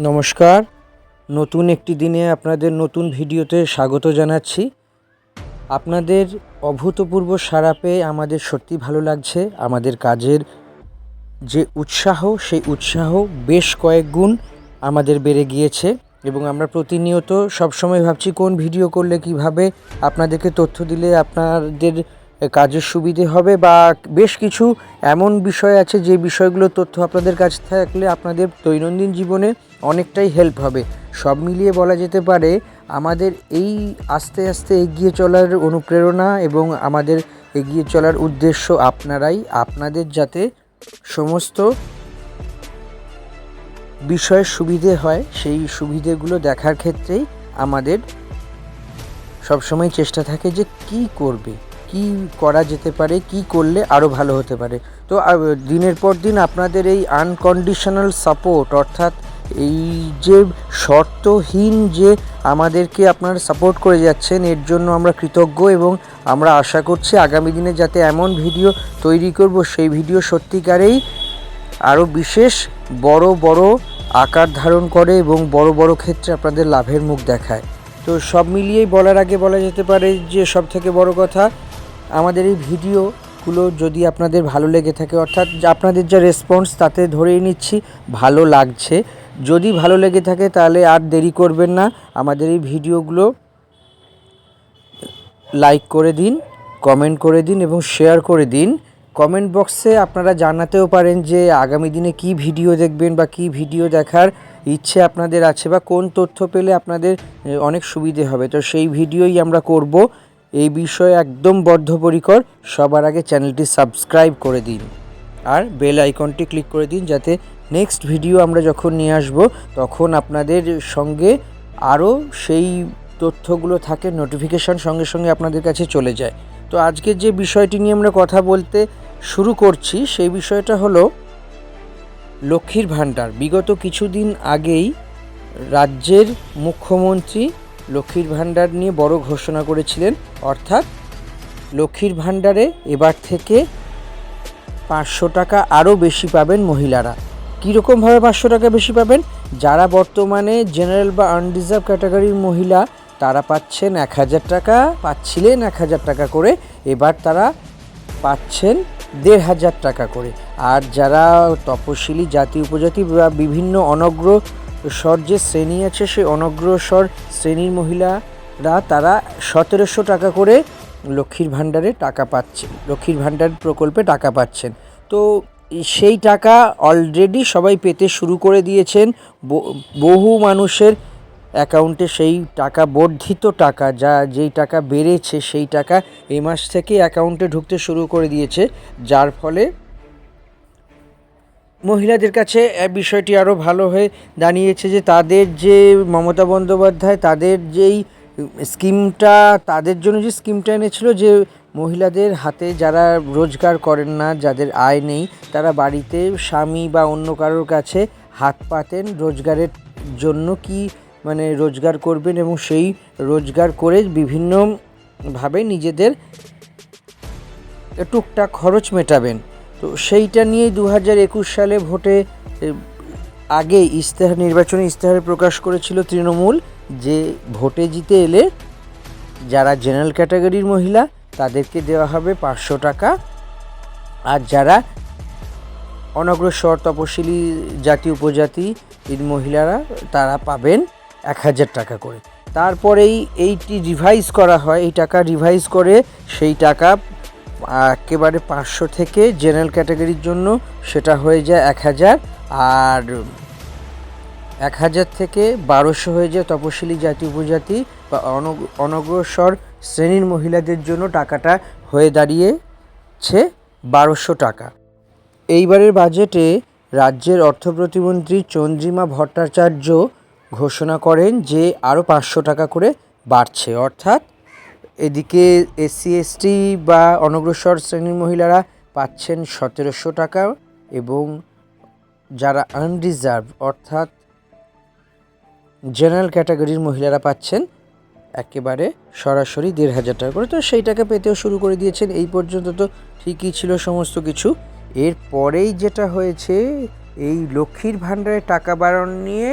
নমস্কার। নতুন একটি দিনে আপনাদের নতুন ভিডিওতে স্বাগত জানাচ্ছি। আপনাদের অভূতপূর্ব সাড়া পেয়ে আমাদের সত্যি ভালো লাগছে। আমাদের কাজের যে উৎসাহ, সেই উৎসাহ বেশ কয়েক গুণ আমাদের বেড়ে গিয়েছে এবং আমরা প্রতিনিয়ত সবসময় ভাবছি কোন ভিডিও করলে কিভাবে আপনাদেরকে তথ্য দিলে আপনাদের কাজের সুবিধে হবে, বা বেশ কিছু এমন বিষয় আছে যে বিষয়গুলোর তথ্য আপনাদের কাছে থাকলে আপনাদের দৈনন্দিন জীবনে অনেকটাই হেল্প হবে। সব মিলিয়ে বলা যেতে পারে আমাদের এই আস্তে আস্তে এগিয়ে চলার অনুপ্রেরণা এবং আমাদের এগিয়ে চলার উদ্দেশ্য আপনারাই। আপনাদের যাতে সমস্ত বিষয়ের সুবিধে হয়, সেই সুবিধেগুলো দেখার ক্ষেত্রেই আমাদের সবসময় চেষ্টা থাকে যে কি করবে, কি করা যেতে পারে, কি করলে আরও ভালো হতে পারে। তো দিনের পর দিন আপনাদের এই আনকন্ডিশনাল সাপোর্ট, অর্থাৎ এই যে শর্তহীন যে আমাদেরকে আপনারা সাপোর্ট করে যাচ্ছেন, এর জন্য আমরা কৃতজ্ঞ এবং আমরা আশা করছি আগামী দিনে যাতে এমন ভিডিও তৈরি করব সেই ভিডিও সত্যিকারেই আরও বিশেষ বড় বড় আকার ধারণ করে এবং বড় বড় ক্ষেত্রে আপনাদের লাভের মুখ দেখায়। তো সব মিলিয়েই বলার আগে বলা যেতে পারে যে সবথেকে বড় কথা, আমাদের এই ভিডিওগুলো যদি আপনাদের ভালো লেগে থাকে, অর্থাৎ আপনাদের যা রেসপন্স তাতে ধরেই নিচ্ছি ভালো লাগছে। যদি ভালো লেগে থাকে তাহলে আর দেরি করবেন না, আমাদের এই ভিডিওগুলো লাইক করে দিন, কমেন্ট করে দিন এবং শেয়ার করে দিন। কমেন্ট বক্সে আপনারা জানাতেও পারেন যে আগামী দিনে কি ভিডিও দেখবেন বা কি ভিডিও দেখার ইচ্ছে আপনাদের আছে, বা কোন তথ্য পেলে আপনাদের অনেক সুবিধে হবে। তো সেই ভিডিওই আমরা করব, এই বিষয়ে একদম বদ্ধপরিকর। সবার আগে চ্যানেলটি সাবস্ক্রাইব করে দিন আর বেল আইকনটি ক্লিক করে দিন, যাতে নেক্সট ভিডিও আমরা যখন নিয়ে আসব তখন আপনাদের সঙ্গে আরও সেই তথ্যগুলো থাকে, নোটিফিকেশান সঙ্গে সঙ্গে আপনাদের কাছে চলে যায়। তো আজকের যে বিষয়টি নিয়ে আমরা কথা বলতে শুরু করছি সেই বিষয়টা হলো লক্ষ্মীর ভাণ্ডার। বিগত কিছুদিন আগেই রাজ্যের মুখ্যমন্ত্রী লক্ষ্মীর ভাণ্ডার নিয়ে বড় ঘোষণা করেছিলেন, অর্থাৎ লক্ষ্মীর ভাণ্ডারে এবার থেকে 500 টাকা আরও বেশি পাবেন মহিলারা। কীরকমভাবে 500 টাকা বেশি পাবেন? যারা বর্তমানে জেনারেল বা আনরিজার্ভ ক্যাটাগরির মহিলা তারা পাচ্ছেন 1000 টাকা, পাচ্ছিলেন 1000 টাকা করে, এবার তারা পাচ্ছেন 1500 টাকা করে। আর যারা তপশিলি জাতি উপজাতি বা বিভিন্ন অনগ্রসর যে শ্রেণী আছে, সেই অনগ্রসর শ্রেণীর মহিলারা তারা 1700 টাকা করে লক্ষ্মীর ভাণ্ডারে টাকা পাচ্ছেন, লক্ষ্মীর ভাণ্ডার প্রকল্পে টাকা পাচ্ছেন। তো সেই টাকা অলরেডি সবাই পেতে শুরু করে দিয়েছেন। বহু মানুষের অ্যাকাউন্টে সেই টাকা, বর্ধিত টাকা, যেই টাকা বেড়েছে সেই টাকা এই মাস থেকে অ্যাকাউন্টে ঢুকতে শুরু করে দিয়েছে, যার ফলে মহিলাদের কাছে বিষয়টি আরও ভালো হয়ে দাঁড়িয়েছে যে তাদের যে মমতা বন্দ্যোপাধ্যায় তাদের যেই স্কিমটা, তাদের জন্য যে স্কিমটা এনেছিল, যে মহিলাদের হাতে যারা রোজগার করেন না, যাদের আয় নেই, তারা বাড়িতে স্বামী বা অন্য কারোর কাছে হাত পাতেন রোজগারের জন্য, কি মানে রোজগার করবেন এবং সেই রোজগার করে বিভিন্নভাবে নিজেদের টুকটাক খরচ মেটাবেন। তো সেইটা নিয়েই 2021 সালে ভোটে আগে নির্বাচনী ইশতেহারে প্রকাশ করেছিল তৃণমূল, যে ভোটে জিতে এলে যারা জেনারেল ক্যাটাগরির মহিলা তাদেরকে দেওয়া হবে 500 টাকা, আর যারা অনগ্রসর তপশিলি জাতি উপজাতি মহিলারা তারা পাবেন 1000 টাকা করে। তারপরেই এইটি রিভাইজ করা হয়, এই টাকা রিভাইজ করে সেই টাকা একেবারে 500 থেকে জেনারেল ক্যাটাগরির জন্য সেটা হয়ে যায় 1000, আর 1000 থেকে 1200 হয়ে যায় তপশিলি জাতি উপজাতি বা অনগ্রসর শ্রেণীর মহিলাদের জন্য। টাকাটা হয়ে দাঁড়িয়েছে 1200 টাকা। এইবারের বাজেটে রাজ্যের অর্থ প্রতিমন্ত্রী চন্দ্রিমা ভট্টাচার্য ঘোষণা করেন যে আরও 500 টাকা করে বাড়ছে, অর্থাৎ এদিকে এসসি এসটি বা অনগ্রসর শ্রেণীর মহিলারা পাচ্ছেন 1700 টাকা এবং যারা আনরিজার্ভ অর্থাৎ জেনারেল ক্যাটাগরির মহিলারা পাচ্ছেন একেবারে সরাসরি 1500 টাকা করে। তো সেই টাকা পেতেও শুরু করে দিয়েছেন। এই পর্যন্ত তো ঠিকই ছিল সমস্ত কিছু। এর পরেই যেটা হয়েছে, এই লক্ষ্মীর ভাণ্ডারে টাকা বাড়ানো নিয়ে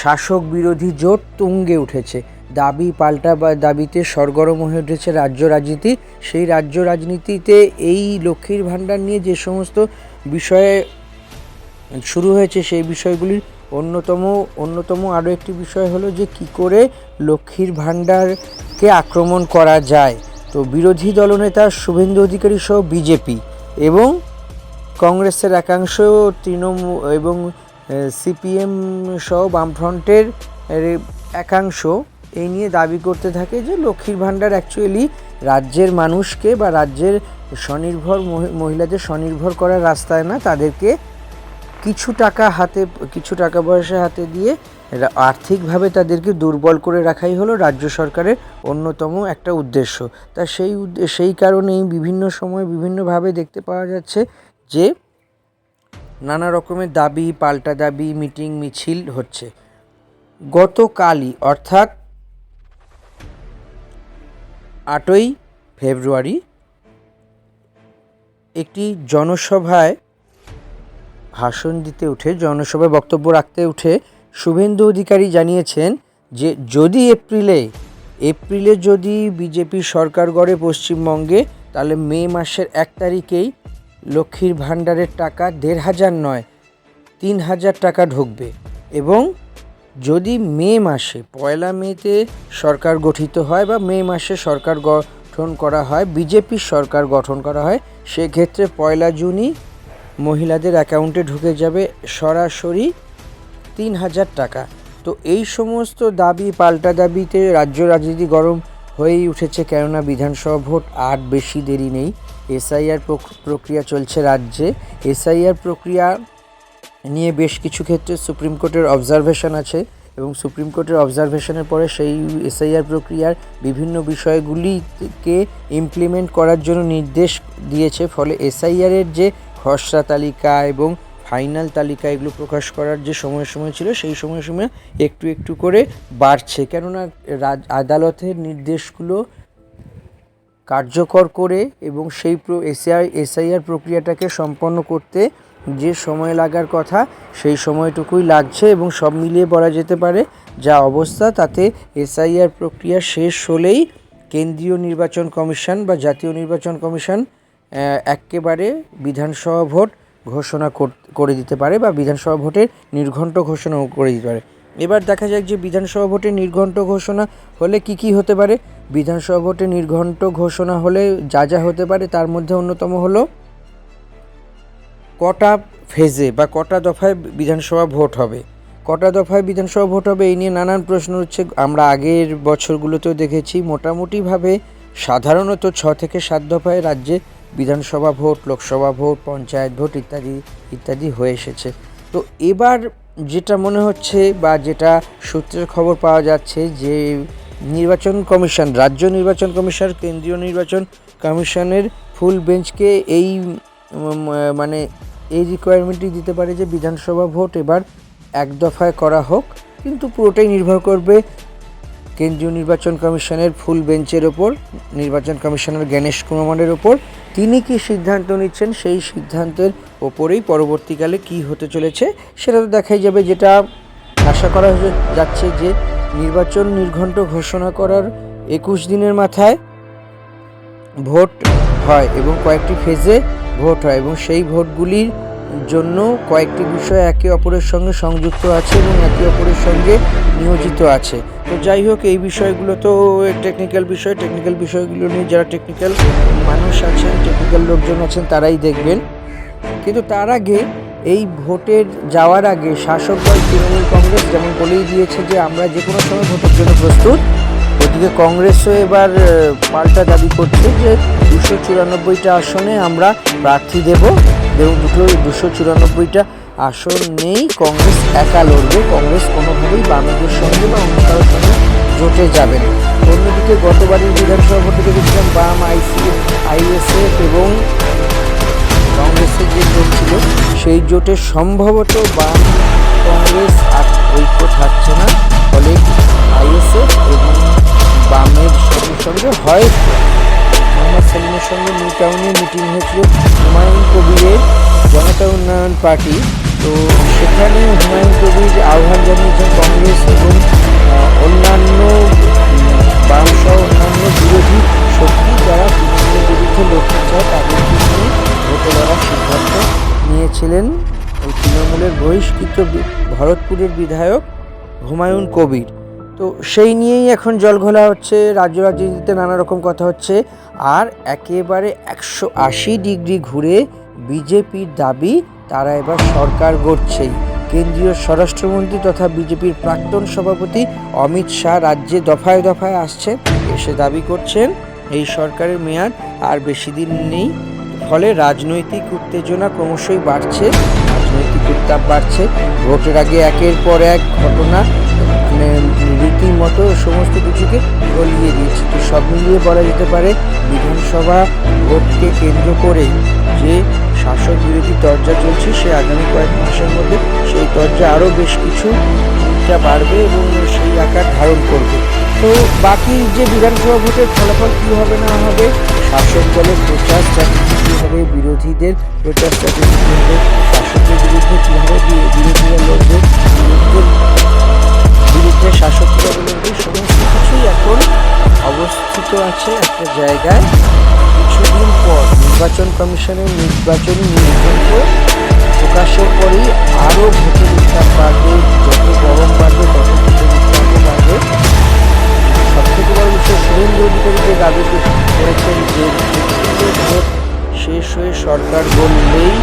শাসক বিরোধী জোট তুঙ্গে উঠেছে। দাবি পাল্টা বা দাবিতে সরগরম হয়ে উঠেছে রাজ্য রাজনীতি। সেই রাজ্য রাজনীতিতে এই লক্ষ্মীর ভাণ্ডার নিয়ে যে সমস্ত বিষয়ে শুরু হয়েছে সেই বিষয়গুলির অন্যতম আরও একটি বিষয় হলো যে কী করে লক্ষ্মীর ভাণ্ডারকে আক্রমণ করা যায়। তো বিরোধী দলনেতা শুভেন্দু অধিকারী সহ বিজেপি এবং কংগ্রেসের একাংশ তৃণমূল এবং সিপিএম সহ বামফ্রন্টের একাংশ এই নিয়ে দাবি করতে থাকে যে লক্ষ্মীর ভাণ্ডার অ্যাকচুয়ালি রাজ্যের মানুষকে বা রাজ্যের স্বনির্ভর মহিলাদের স্বনির্ভর করার রাস্তায় না, তাদেরকে কিছু টাকা পয়সা হাতে দিয়ে আর্থিকভাবে তাদেরকে দুর্বল করে রাখাই হলো রাজ্য সরকারের অন্যতম একটা উদ্দেশ্য। তা সেই কারণেই বিভিন্ন সময় বিভিন্নভাবে দেখতে পাওয়া যাচ্ছে যে নানা রকমের দাবি পাল্টা দাবি মিটিং মিছিল হচ্ছে। গতকালই অর্থাৎ 8ই ফেব্রুয়ারি একটি জনসভায় জনসভায় বক্তব্য রাখতে উঠে শুভেন্দু অধিকারী জানিয়েছেন যে যদি এপ্রিলে যদি বিজেপি সরকার গড়ে পশ্চিমবঙ্গে, তাহলে মে মাসের 1 তারিখেই লক্ষ্মীর ভাণ্ডারের টাকা 1,500 নয় 3,000 টাকা ঢুকবে। এবং যদি মে মাসে 1 মেতে সরকার গঠিত হয় বা মে মাসে সরকার গঠন করা হয়, বিজেপির সরকার গঠন করা হয়, সেক্ষেত্রে 1 জুনই মহিলাদের অ্যাকাউন্টে ঢুকে যাবে সরাসরি 3,000 টাকা। তো এই সমস্ত দাবি পাল্টা দাবিতে রাজ্য রাজনীতি গরম হয়েই উঠেছে, কেননা বিধানসভা ভোট আর বেশি দেরি নেই। এসআইআর প্রক্রিয়া চলছে রাজ্যে। এসআইআর প্রক্রিয়া নিয়ে বেশ কিছু ক্ষেত্রে সুপ্রিম কোর্টের অবজারভেশন আছে এবং সুপ্রিম কোর্টের অবজারভেশনের পরে সেই এসআইআর প্রক্রিয়ার বিভিন্ন বিষয়গুলিকে ইমপ্লিমেন্ট করার জন্য নির্দেশ দিয়েছে। ফলে এসআইআরের যে খসড়া তালিকা এবং ফাইনাল তালিকা এগুলো প্রকাশ করার যে সময় ছিল সেই সময় একটু করে বাড়ছে, কেননা আদালতের নির্দেশগুলো কার্যকর করে এবং সেই এসআইআর প্রক্রিয়াটাকে সম্পন্ন করতে যে সময় লাগার কথা সেই সময়টুকুই লাগছে। এবং সব মিলিয়ে বলা যেতে পারে যা অবস্থা, তাতে এসআইআর প্রক্রিয়া শেষ হলেই কেন্দ্রীয় নির্বাচন কমিশন বা জাতীয় নির্বাচন কমিশন একেবারে বিধানসভা ভোট ঘোষণা করে দিতে পারে বা বিধানসভা ভোটের নির্ঘণ্ট ঘোষণা করে দিতে পারে। এবার দেখা যাক যে বিধানসভা ভোটের নির্ঘণ্ট ঘোষণা হলে কি হতে পারে। বিধানসভা ভোটের নির্ঘণ্ট ঘোষণা হলে যা হতে পারে তার মধ্যে অন্যতম হলো কটা ফেজে বা কটা দফায় বিধানসভা ভোট হবে। এই নিয়ে নানান প্রশ্ন হচ্ছে। আমরা আগের বছরগুলোতেও দেখেছি মোটামুটিভাবে সাধারণত 6 থেকে 7 দফায় রাজ্যে বিধানসভা vote, Lok Sabha vote, panchayat vote ইত্যাদি হয়ে এসেছে। তো এবার যেটা মনে হচ্ছে বা যেটা সূত্রের খবর পাওয়া যাচ্ছে যে নির্বাচন কমিশন, রাজ্য নির্বাচন কমিশন, কেন্দ্রীয় নির্বাচন কমিশনের ফুল বেঞ্চকে এই রিকোয়ারমেন্টই দিতে পারে যে বিধানসভা ভোট এবার 1 দফায় করা হোক, কিন্তু পুরোটাই নির্ভর করবে কেন্দ্রীয় নির্বাচন কমিশনের ফুল বেঞ্চের ওপর, নির্বাচন কমিশনার জ্ঞানেশ কুমারের ওপর। তিনি কি সিদ্ধান্ত নিচ্ছেন সেই সিদ্ধান্তের ওপরেই পরবর্তীকালে কি হতে চলেছে সেটা তো দেখাই যাবে। যেটা আশা করা যাচ্ছে যে নির্বাচন নির্ঘণ্ট ঘোষণা করার 21 দিনের মাথায় ভোট হয় এবং কয়েকটি ফেজে ভোট হয় এবং সেই ভোটগুলির জন্য কয়েকটি বিষয় একে অপরের সঙ্গে সংযুক্ত আছে এবং একে অপরের সঙ্গে নিয়োজিত আছে। তো যাই হোক, এই বিষয়গুলো তো টেকনিক্যাল বিষয়গুলো নিয়ে যারা টেকনিক্যাল মানুষ আছেন, টেকনিক্যাল লোকজন আছেন তারাই দেখবেন। কিন্তু তার আগে এই ভোটের যাওয়ার আগে শাসক দল তৃণমূল কংগ্রেস যেমন বলেই দিয়েছে যে আমরা যে কোনো সময় ভোটের জন্য প্রস্তুত। ওদিকে কংগ্রেসও এবার পাল্টা দাবি করছে যে 294টা আসনে আমরা প্রার্থী দেব এবং 294টা আসন নেই, কংগ্রেস একা লড়বে, কংগ্রেস কোনোভাবেই বামেদের সঙ্গে বা অন্য কারোর সঙ্গে জোটে যাবে না। অন্যদিকে গতবারের বিধানসভা ভোটে দেখেছিলাম বাম, আইএসএফ এবং কংগ্রেসের যে জোট ছিল সেই জোটে সম্ভবত বাম কংগ্রেস আর ঐক্য থাকছে না। ফলে আইএসএফ এবং বামের সঙ্গে হয়তো মোহাম্মদ সেলিমের সঙ্গে নিউ টাউনে মিটিং হয়েছিল হুমায়ুন কবিরের জনতা উন্নয়ন পার্টি। তো সেখানে হুমায়ুন বিপ্লবীর আহ্বান জানিয়েছেন কংগ্রেস এবং অন্যান্য বামসহ অন্যান্য বিরোধী শক্তি যারা তৃণমূলের বিরুদ্ধে লড়তে চায় তাদেরকে নিয়ে ভোটে লড়ার সিদ্ধান্ত নিয়েছিলেন ওই তৃণমূলের বহিষ্কৃত ভরতপুরের বিধায়ক হুমায়ুন কবির। তো সেই নিয়েই এখন জলঘোলা হচ্ছে, রাজ্য রাজনীতিতে নানা রকম কথা হচ্ছে। আর একেবারে 180 ডিগ্রি ঘুরে বিজেপির দাবি তারা এবার সরকার গড়ছেই। কেন্দ্রীয় স্বরাষ্ট্রমন্ত্রী তথা বিজেপির প্রাক্তন সভাপতি অমিত শাহ রাজ্যে দফায় দফায় আসছেন, এসে দাবি করছেন এই সরকারের মেয়াদ আর বেশি দিন নেই। ফলে রাজনৈতিক উত্তেজনা ক্রমশই বাড়ছে, রাজনৈতিক উত্তাপ বাড়ছে। ভোটের আগে একের পর এক ঘটনা মানে রীতিমতো সমস্ত কিছুকে গলিয়ে দিয়েছে। তো সব মিলিয়ে বলা যেতে পারে বিধানসভা ভোটকে কেন্দ্র করে যে শাসক বিরোধী তরজা চলছে সে আগামী কয়েক মাসের মধ্যে সেই তরজা আরও বেশ কিছুটা বাড়বে এবং সেই আকার ধারণ করবে। তো বাকি যে বিধানসভা ভোটের ফলাফল কী হবে না হবে, শাসক দলের প্রচার স্ট্র্যাটেজি কী হবে, বিরোধীদের প্রচার স্ট্র্যাটেজি কী হবে, শাসকের বিরুদ্ধে কীভাবে বিরোধীরা লড়বে, বিরুদ্ধে শাসকরা লড়বে, সমস্ত কিছুই এখন অবস্থিত আছে একটা জায়গায়। কিছুদিন পর নির্বাচন কমিশনের নির্বাচনী নির্ঘণ্ট প্রকাশের পরেই আরও ভোটের উত্তাপ বাড়বে, যত গরম বাড়বে তত ভোটের উত্তাপও বাড়বে। সবথেকে বড় বিষয়, শুভেন্দু অধিকারী যে দাবি করেছেন যে ভোট শেষ হয়ে সরকার বললেই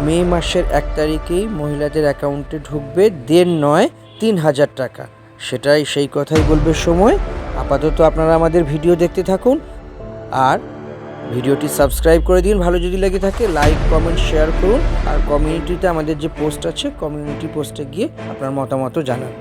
মে মাসের 1 তারিখেই মহিলাদের অ্যাকাউন্টে ঢুকবে 1.5 নয় 3,000 টাকা, সেটাই সেই কথাই বলবে সময়। আপাতত আপনারা আমাদের ভিডিও দেখতে থাকুন আর ভিডিওটি সাবস্ক্রাইব করে দিন। ভালো যদি লেগে থাকে লাইক কমেন্ট শেয়ার করুন আর কমিউনিটিতে আমাদের যে পোস্ট আছে কমিউনিটি পোস্টে গিয়ে আপনার মতামতও জানান।